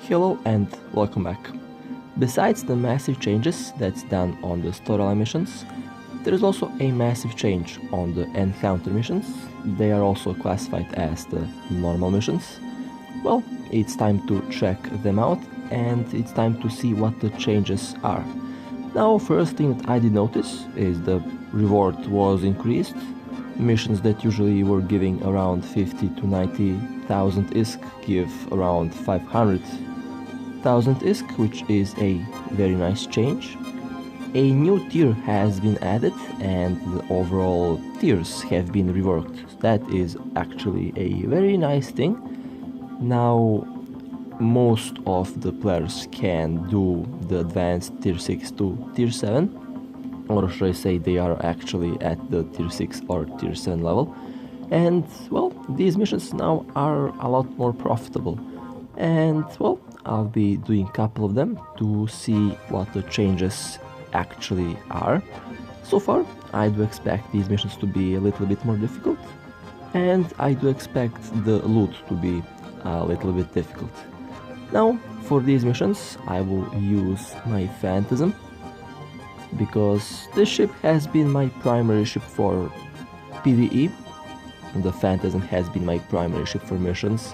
Hello and welcome back. Besides the massive changes that's done on the storyline missions, there is also a massive change on the encounter missions. They are also classified as the normal missions. Well, it's time to check them out and it's time to see what the changes are. Now, first thing that I did notice is the reward was increased. Missions that usually were giving around 50 to 90,000 ISK give around 500,000 ISK, which is a very nice change. A new tier has been added and the overall tiers have been reworked. That is actually a very nice thing. Now most of the players can do the advanced tier 6 to tier 7, or should I say they are actually at the tier 6 or tier 7 level. And well, these missions now are a lot more profitable. And well, I'll be doing a couple of them to see what the changes actually are. So far, I do expect these missions to be a little bit more difficult, and I do expect the loot to be a little bit difficult. Now, for these missions, I will use my Phantasm, because this ship has been my primary ship for PvE. The Phantasm has been my primary ship for missions,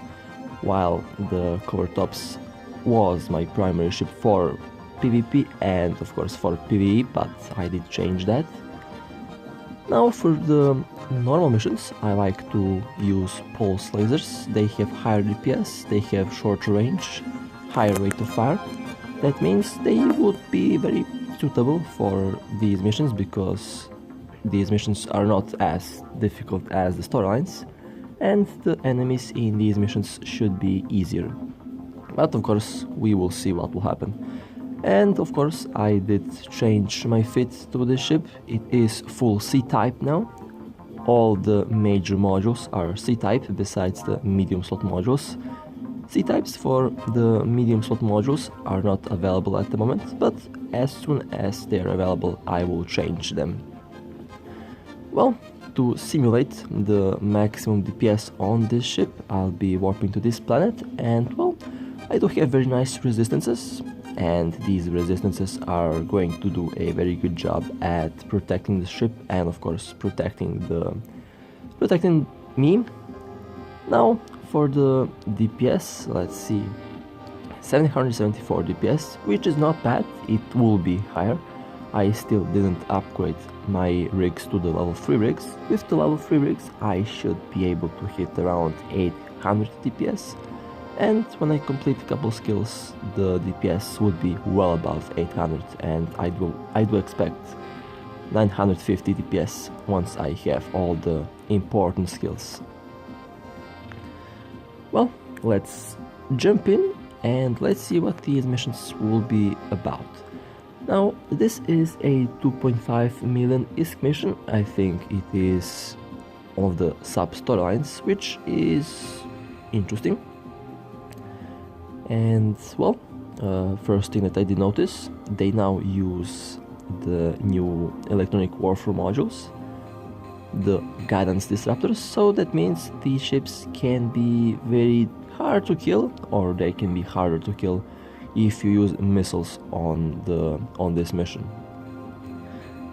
while the Covertops was my primary ship for PvP and of course for PvE, but I did change that. Now for the normal missions, I like to use pulse lasers. They have higher DPS, they have shorter range, higher rate of fire. That means they would be very suitable for these missions, because these missions are not as difficult as the storylines and the enemies in these missions should be easier. But of course we will see what will happen. And of course I did change my fit to this ship. It is full C-type now. All the major modules are C-type besides the medium slot modules. C-types for the medium slot modules are not available at the moment, but as soon as they are available I will change them. Well, to simulate the maximum DPS on this ship, I'll be warping to this planet, and well, I do have very nice resistances, and these resistances are going to do a very good job at protecting the ship and of course protecting me. Now for the DPS, let's see, 774 DPS, which is not bad. It will be higher. I still didn't upgrade my rigs to the level 3 rigs. With the level 3 rigs I should be able to hit around 800 DPS, and when I complete a couple skills the DPS would be well above 800, and I do expect 950 DPS once I have all the important skills. Well, let's jump in and let's see what these missions will be about. Now, this is a 2.5 million ISK mission. I think it is one of the sub-storylines, which is interesting. And, well, first thing that I did notice, they now use the new electronic warfare modules, the guidance disruptors, so that means these ships can be very hard to kill, or they can be harder to kill if you use missiles on this mission.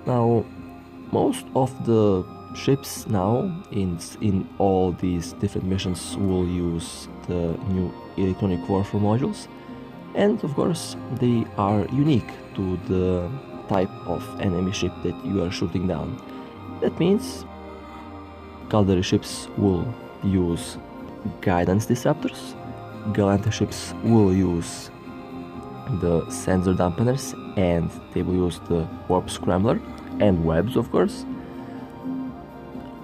Now, most of the ships now in all these different missions will use the new electronic warfare modules, and of course they are unique to the type of enemy ship that you are shooting down. That means cavalry ships will use guidance disruptors, Galanta ships will use the sensor dampeners, and they will use the warp scrambler and webs, of course.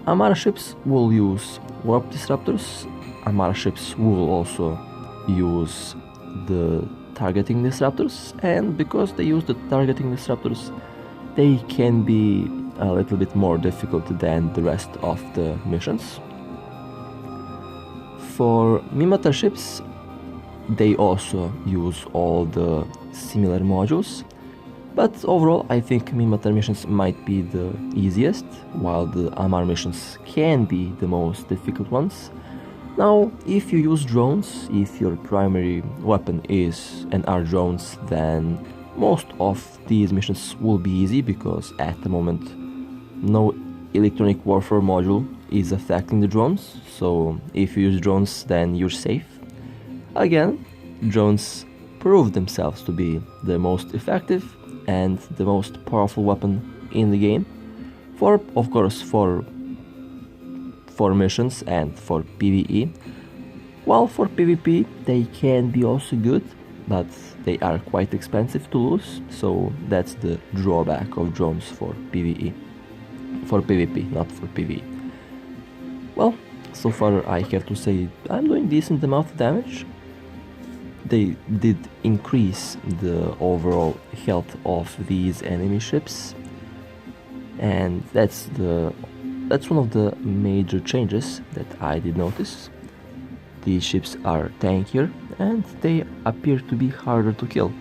Amara ships will use warp disruptors. Amara ships will also use the targeting disruptors, and because they use the targeting disruptors they can be a little bit more difficult than the rest of the missions. For Mimitar ships, they also use all the similar modules, but overall I think Mimitar missions might be the easiest, while the Amar missions can be the most difficult ones. Now, if you use drones, if your primary weapon is and are drones, then most of these missions will be easy because at the moment no electronic warfare module is affecting the drones, so if you use drones then you're safe. Again, drones prove themselves to be the most effective and the most powerful weapon in the game, of course for missions and for PvE. While for PvP they can be also good, but they are quite expensive to lose, so that's the drawback of drones for PvE. For PvP, not for PvE. Well, so far I have to say I'm doing decent amount of damage. They did increase the overall health of these enemy ships, and that's one of the major changes that I did notice. These ships are tankier and they appear to be harder to kill,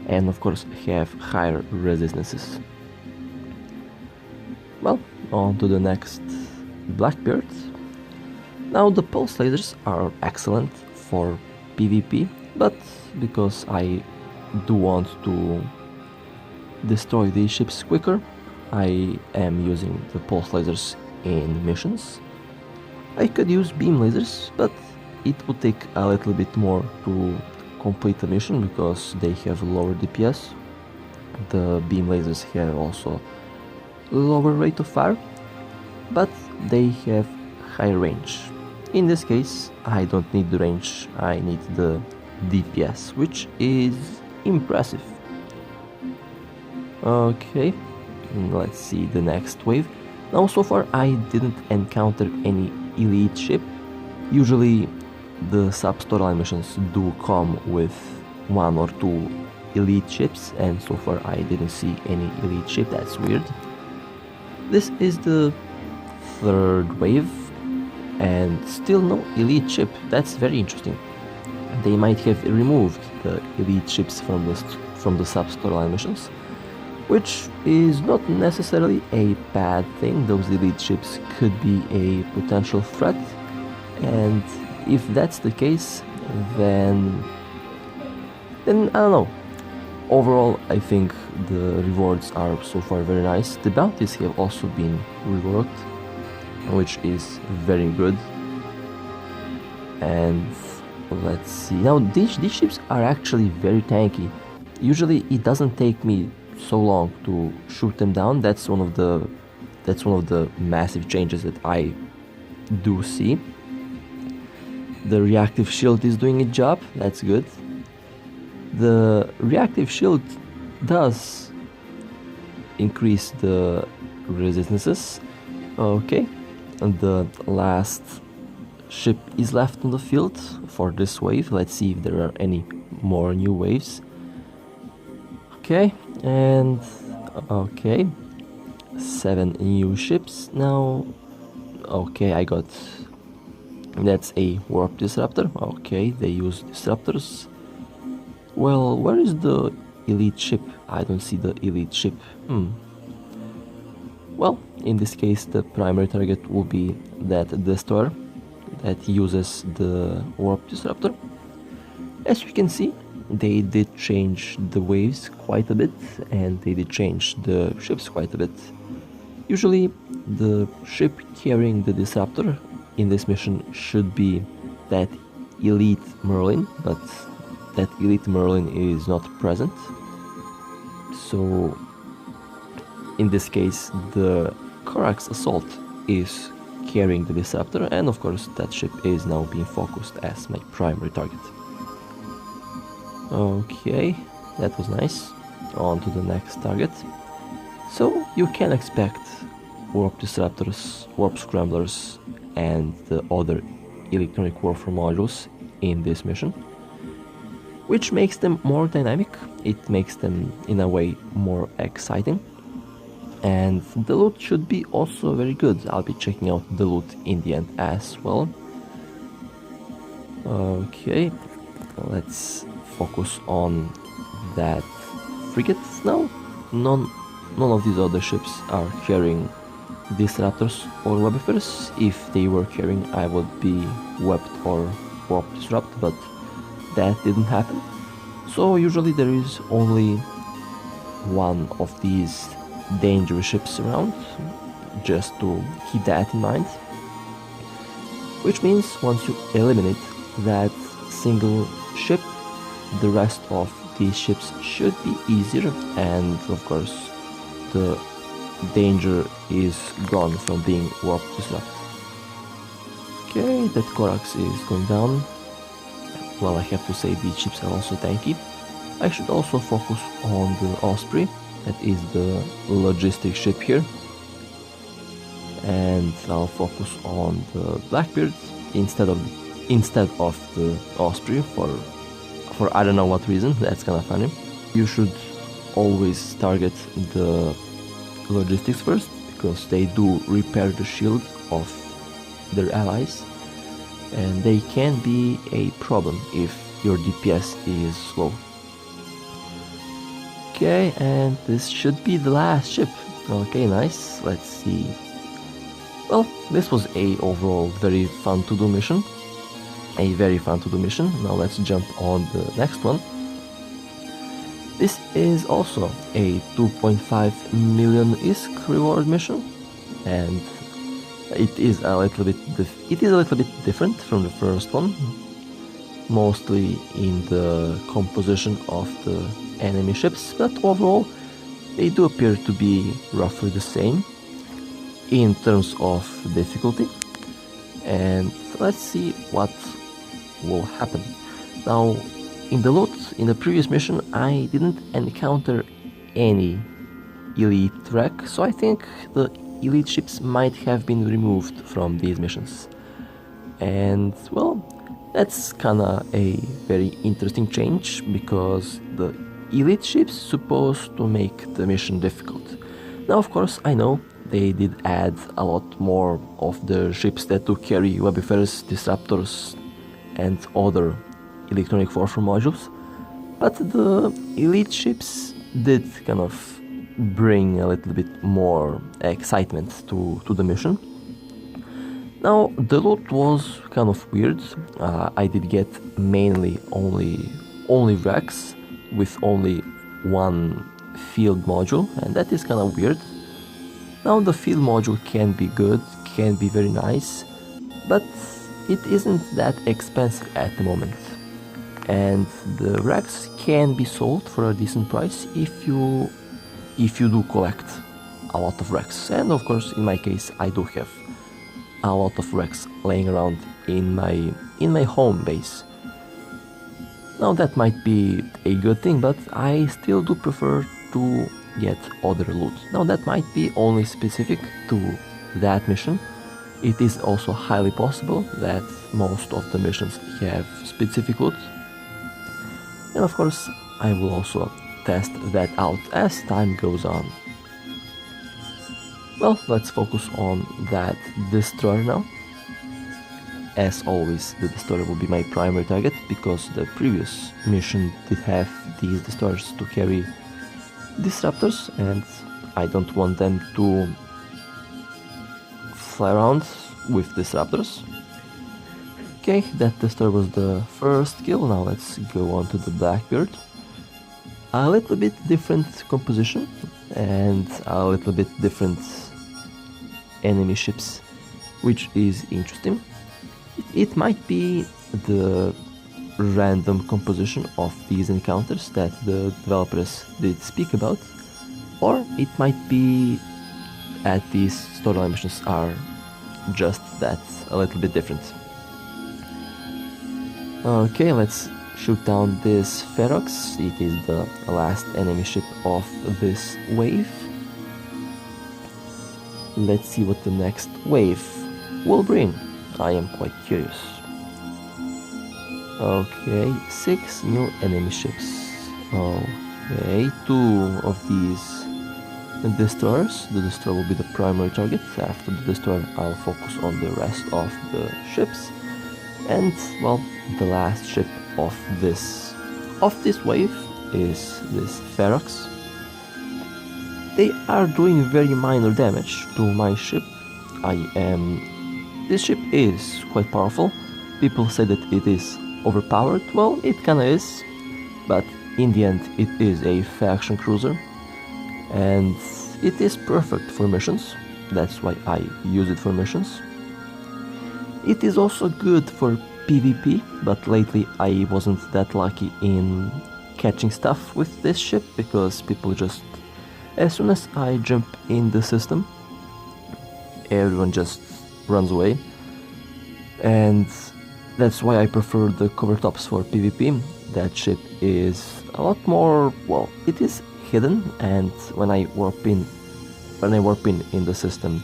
and of course have higher resistances. Well, on to the next Blackbeard. Now the pulse lasers are excellent for PvP, but because I do want to destroy these ships quicker, I am using the pulse lasers in missions. I could use beam lasers, but it would take a little bit more to complete the mission because they have lower DPS. The beam lasers have also lower rate of fire, but they have higher range. In this case, I don't need the range, I need the DPS, which is impressive. Okay, let's see the next wave. Now, so far I didn't encounter any elite ship. Usually the sub-storyline missions do come with one or two elite ships, and so far I didn't see any elite ship. That's weird. This is the third wave and still no elite ship. That's very interesting. They might have removed the elite ships from the sub-storyline missions, which is not necessarily a bad thing. Those elite ships could be a potential threat, and if that's the case, then I don't know. Overall, I think the rewards are so far very nice. The bounties have also been reworked, which is very good. And let's see. Now these ships are actually very tanky. Usually it doesn't take me so long to shoot them down. That's one of the massive changes that I do see. The reactive shield is doing its job. That's good. The reactive shield does increase the resistances. Okay, and the last ship is left on the field for this wave. Let's see if there are any more new waves. Okay, and okay, 7 new ships now. Okay, I got, that's a warp disruptor. Okay, they use disruptors. Well, where is the elite ship? I don't see the elite ship. Well, in this case the primary target will be that destroyer that uses the warp disruptor. As you can see, they did change the waves quite a bit, and they did change the ships quite a bit. Usually the ship carrying the disruptor in this mission should be that elite Merlin, but that elite Merlin is not present. So in this case the Corax Assault is carrying the disruptor, and of course that ship is now being focused as my primary target. Okay, that was nice. On to the next target. So you can expect warp disruptors, warp scramblers, and the other electronic warfare modules in this mission, which makes them more dynamic. It makes them in a way more exciting, and the loot should be also very good. I'll be checking out the loot in the end as well. Okay, let's focus on that frigate now. None of these other ships are carrying disruptors or webifers. If they were carrying, I would be wept or warp disrupt, but that didn't happen. So usually there is only one of these dangerous ships around, just to keep that in mind. Which means once you eliminate that single ship, the rest of these ships should be easier, and of course the danger is gone from being warp disrupt. Okay, that Corax is going down. Well, I have to say these ships are also tanky. I should also focus on the Osprey, that is the logistic ship here. And I'll focus on the Blackbeard instead of the Osprey for I don't know what reason. That's kind of funny. You should always target the logistics first, because they do repair the shield of their allies, and they can be a problem if your DPS is slow. Okay, and this should be the last ship. Okay, nice. Let's see. Well, this was a overall very fun to do mission. Now let's jump on the next one. This is also a 2.5 million ISK reward mission, and it is a little bit different from the first one, mostly in the composition of the enemy ships, but overall they do appear to be roughly the same in terms of difficulty. And let's see what will happen. Now, in the loot, in the previous mission, I didn't encounter any elite wreck, so I think the elite ships might have been removed from these missions. And well, that's kinda a very interesting change, because the elite ships supposed to make the mission difficult. Now, of course, I know they did add a lot more of the ships that do carry Webifers, disruptors, and other electronic warfare modules, but the elite ships did kind of bring a little bit more excitement to the mission. Now, the loot was kind of weird. I did get mainly only wrecks with only one field module, and that is kind of weird. Now, the field module can be good, can be very nice, but it isn't that expensive at the moment. And the wrecks can be sold for a decent price if you do collect a lot of wrecks. And of course, in my case, I do have a lot of wrecks laying around in my home base. Now, that might be a good thing, but I still do prefer to get other loot. Now, that might be only specific to that mission. It is also highly possible that most of the missions have specific loot. And of course, I will also test that out as time goes on. Well, let's focus on that destroyer now. As always, the destroyer will be my primary target, because the previous mission did have these destroyers to carry disruptors, and I don't want them to fly around with disruptors. Okay, that destroyer was the first kill. Now let's go on to the Blackbeard. A little bit different composition and a little bit different enemy ships, which is interesting. It might be the random composition of these encounters that the developers did speak about, or it might be that these storyline missions are just that a little bit different. Okay, let's shoot down this Ferox. It is the last enemy ship of this wave. Let's see what the next wave will bring. I am quite curious. Okay, 6 new enemy ships. Okay, 2 of these destroyers. The destroyer will be the primary target. After the destroyer, I'll focus on the rest of the ships. And well, the last ship of this wave is this Ferox. They are doing very minor damage to my ship. This ship is quite powerful, People say that it is overpowered. Well, it kinda is, but in the end it is a faction cruiser and it is perfect for missions. That's why I use it for missions. It is also good for PvP, but lately I wasn't that lucky in catching stuff with this ship because people just, as soon as I jump in the system, everyone just runs away, and that's why I prefer the cover tops for PvP. That ship is a lot more, well, it is hidden, and when I warp in the system,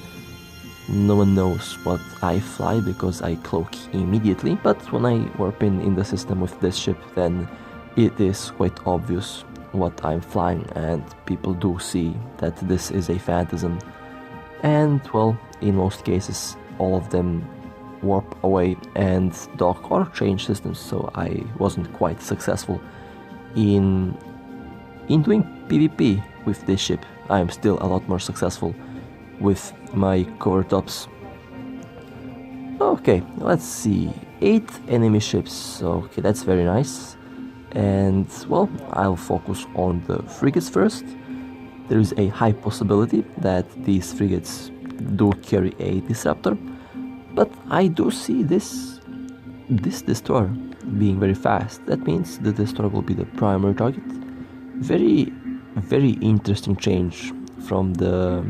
no one knows what I fly because I cloak immediately. But when I warp in the system with this ship, then it is quite obvious what I'm flying, and people do see that this is a Phantasm. And well, in most cases all of them warp away and dock or change systems, so I wasn't quite successful in doing PvP with this ship. I am still a lot more successful with my cover tops. Okay, let's see, 8 enemy ships. Okay, that's very nice. And well, I'll focus on the frigates first. There is a high possibility that these frigates do carry a disruptor, but I do see this destroyer being very fast. That means the destroyer will be the primary target. Very interesting change from the...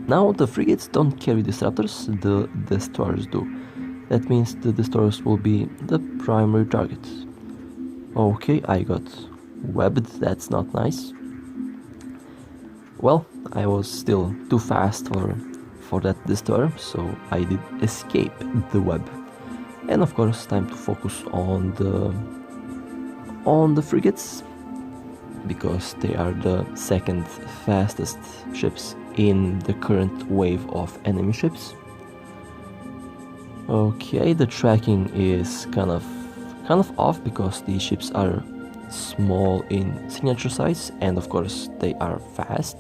Now the frigates don't carry disruptors, the destroyers do. That means the destroyers will be the primary target. Okay, I got webbed, that's not nice. Well, I was still too fast for that destroyer, so I did escape the web. And of course, time to focus on the frigates, because they are the second fastest ships in the current wave of enemy ships. Okay, the tracking is kind of off because these ships are small in signature size, and of course they are fast.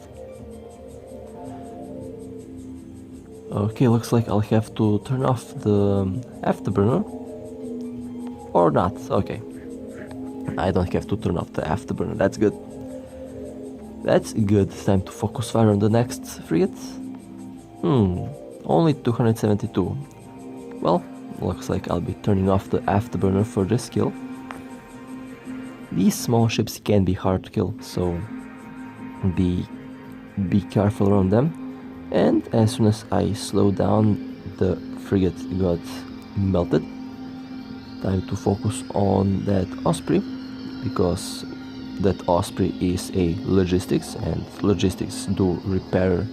Okay, looks like I'll have to turn off the afterburner. Or not, okay. I don't have to turn off the afterburner, that's good. That's good, time to focus fire on the next frigate. Only 272. Well, looks like I'll be turning off the afterburner for this kill. These small ships can be hard to kill, so be careful around them. And as soon as I slow down, the frigate got melted. Time to focus on that Osprey, because that Osprey is a logistics, and logistics do repair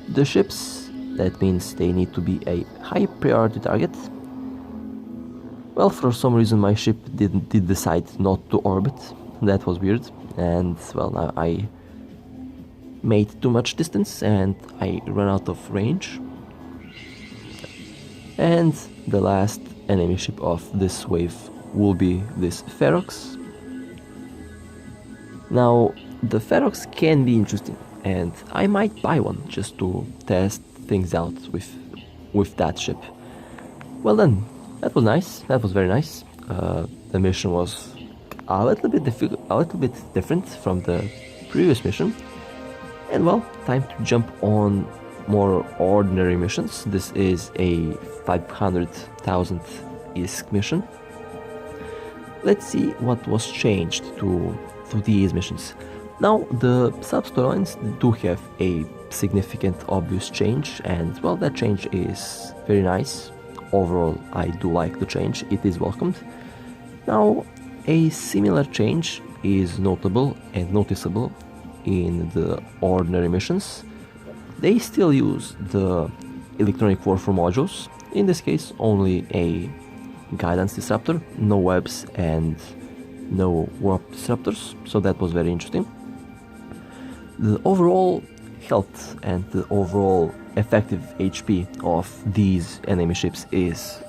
the ships. That means they need to be a high priority target. Well, for some reason my ship did decide not to orbit. That was weird, and well, now I made too much distance and I ran out of range. And the last enemy ship of this wave will be this Ferox. Now, the Ferox can be interesting, and I might buy one just to test things out with that ship. Well then, that was nice. That was very nice. The mission was a little bit different from the previous mission. And well, time to jump on more ordinary missions. This is a 500,000 ISK mission. Let's see what was changed to these missions. Now, the sub-storylines do have a significant obvious change, and well, that change is very nice. Overall, I do like the change, it is welcomed. Now, a similar change is notable and noticeable in the ordinary missions. They still use the electronic warfare modules, in this case only a guidance disruptor, no webs and no warp disruptors, so that was very interesting. The overall health and the overall effective HP of these enemy ships is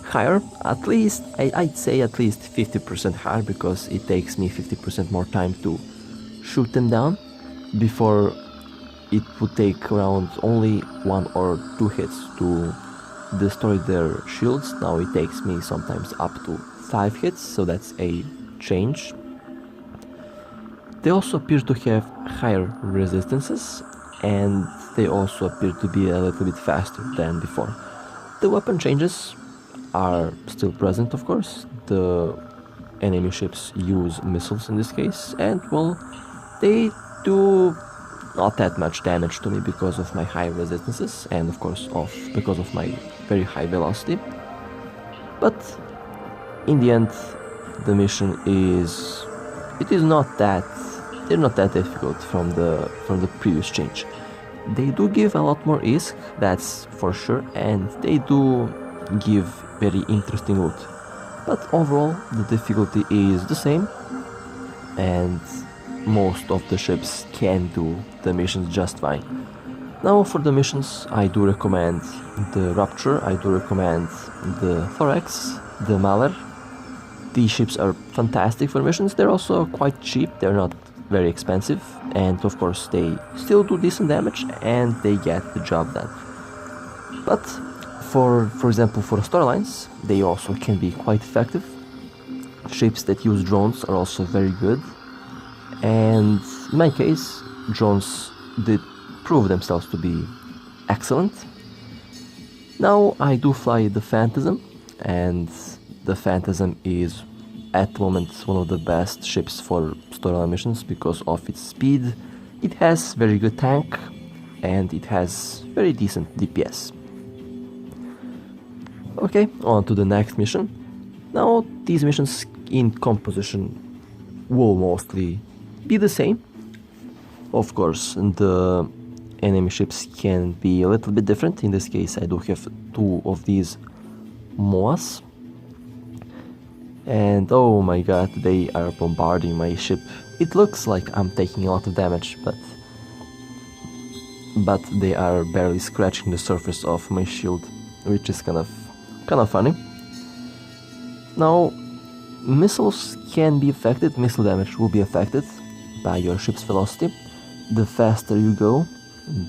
higher, at least, I'd say at least 50% higher, because it takes me 50% more time to shoot them down. Before, it would take around only 1 or 2 hits to destroy their shields. Now it takes me sometimes up to 5 hits, so that's a change. They also appear to have higher resistances, and they also appear to be a little bit faster than before. The weapon changes are still present, of course. The enemy ships use missiles in this case, and well, they do not that much damage to me because of my high resistances and of course because of my very high velocity. But in the end, the mission is not that difficult from the previous change. They do give a lot more ISK, that's for sure, and they do give very interesting loot. But overall, the difficulty is the same, and most of the ships can do the missions just fine. Now for the missions, I do recommend the Rapture, I do recommend the Thorax, the Maler. These ships are fantastic for missions. They're also quite cheap, they're not very expensive, and of course they still do decent damage and they get the job done. But for example, for storylines, they also can be quite effective. Ships that use drones are also very good, and in my case, drones did prove themselves to be excellent. Now I do fly the Phantasm, and the Phantasm is at the moment one of the best ships for storyline missions because of its speed. It has very good tank and it has very decent DPS. Okay, on to the next mission. Now these missions in composition will mostly be the same. Of course, the enemy ships can be a little bit different. In this case I do have 2 of these MOAs. And oh my god, they are bombarding my ship. It looks like I'm taking a lot of damage, but they are barely scratching the surface of my shield, which is kind of funny. Now, missiles can be affected, missile damage will be affected by your ship's velocity. The faster you go,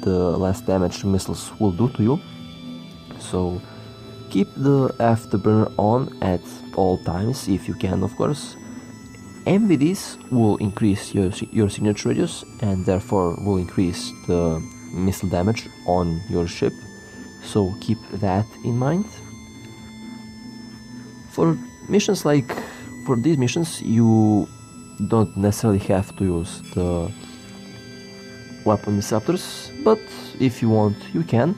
the less damage missiles will do to you. So keep the afterburner on at all times if you can, of course. MVDs will increase your signature radius and therefore will increase the missile damage on your ship, so keep that in mind. For these missions you don't necessarily have to use the weapon disruptors, but if you want you can.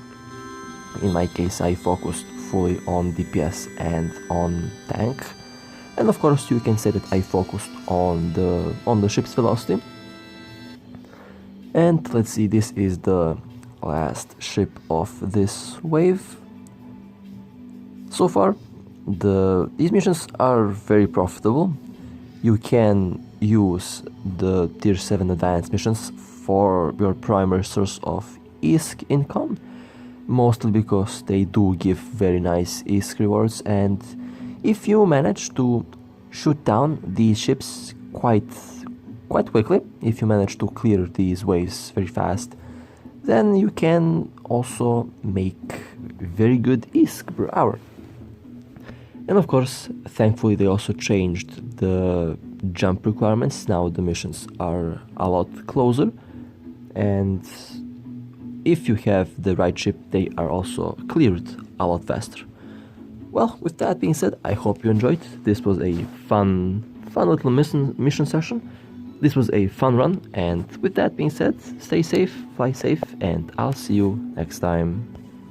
In my case I focused fully on DPS and on tank, and of course you can say that I focused on the ship's velocity. And let's see, this is the last ship of this wave. So far these missions are very profitable. You can use the tier 7 advanced missions for your primary source of ISK income, mostly because they do give very nice ISK rewards, and if you manage to shoot down these ships quite quickly, if you manage to clear these waves very fast, then you can also make very good ISK per hour. And of course, thankfully they also changed the jump requirements. Now the missions are a lot closer, and if you have the right ship, they are also cleared a lot faster. Well, with that being said, I hope you enjoyed. This was a fun little mission session. This was a fun run, and with that being said, stay safe, fly safe, and I'll see you next time.